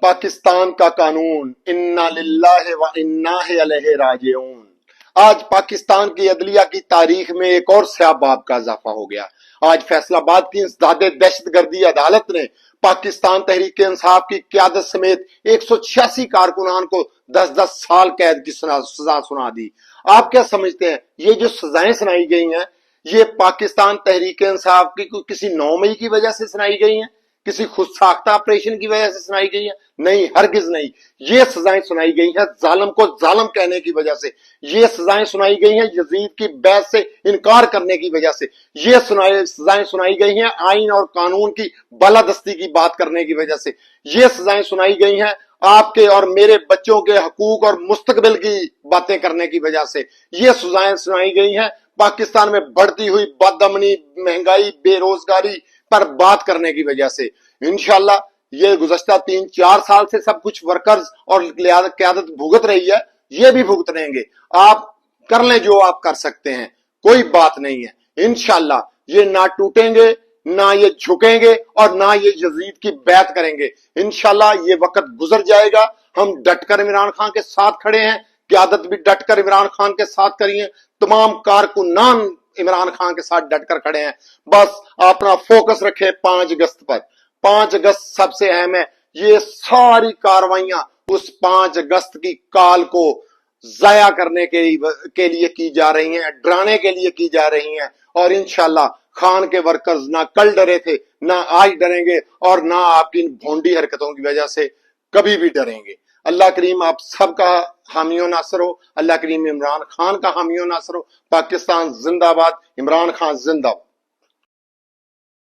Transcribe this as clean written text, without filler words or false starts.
پاکستان کا قانون انا للہ و انا الیہ راجعون۔ آج پاکستان کی عدلیہ کی تاریخ میں ایک اور سیاہ باب کا اضافہ ہو گیا۔ آج فیصل آباد کی انسداد دہشت گردی عدالت نے پاکستان تحریک انصاف کی قیادت سمیت 186 کارکنان کو 10-10 سال قید کی سزا سنا دی۔ آپ کیا سمجھتے ہیں یہ جو سزائیں سنائی گئی ہیں یہ پاکستان تحریک انصاف کی کسی 9 مئی کی وجہ سے سنائی گئی ہیں، کسی خود ساختہ آپریشن کی وجہ سے سنائی گئی ہیں؟ نہیں، ہرگز نہیں۔ یہ سزائیں سنائی گئی ہیں ظالم کو ظالم کہنے کی وجہ سے، یہ سزائیں سنائی گئی ہیں یزید کی بیعت سے انکار کرنے کی وجہ سے، یہ سزائیں سنائی گئی ہیں آئین اور قانون کی بالادستی کی بات کرنے کی وجہ سے، یہ سزائیں سنائی گئی ہیں آپ کے اور میرے بچوں کے حقوق اور مستقبل کی باتیں کرنے کی وجہ سے، یہ سزائیں سنائی گئی ہیں پاکستان میں بڑھتی ہوئی بد امنی، مہنگائی، بے روزگاری پر بات کرنے کی وجہ سے۔ انشاءاللہ یہ گزشتہ 3-4 سال سے سب کچھ ورکرز اور قیادت بھگت رہی ہے، یہ بھی بھگت رہیں گے۔ آپ کر لیں جو آپ کر سکتے ہیں، کوئی بات نہیں ہے۔ انشاءاللہ یہ نہ ٹوٹیں گے، نہ یہ جھکیں گے اور نہ یہ یزید کی بیعت کریں گے۔ انشاءاللہ یہ وقت گزر جائے گا، ہم ڈٹ کر عمران خان کے ساتھ کھڑے ہیں، قیادت بھی ڈٹ کر عمران خان کے ساتھ کری ہے، تمام کارکنان عمران خان کے ساتھ ڈٹ کر کھڑے ہیں۔ بس اپنا فوکس رکھیں 5 اگست پر۔ 5 اگست سب سے اہم ہے۔ یہ ساری کاروائیاں اس 5 اگست کی کال کو ضائع کرنے کے لیے کی جا رہی ہیں، ڈرانے کے لیے کی جا رہی ہیں، اور انشاءاللہ خان کے ورکرز نہ کل ڈرے تھے، نہ آج ڈریں گے، اور نہ آپ کی ان بھونڈی حرکتوں کی وجہ سے کبھی بھی ڈریں گے۔ اللہ کریم آپ سب کا حامی و ناصر ہو، اللہ کریم عمران خان کا حامی و ناصر ہو۔ پاکستان زندہ باد، عمران خان زندہ باد۔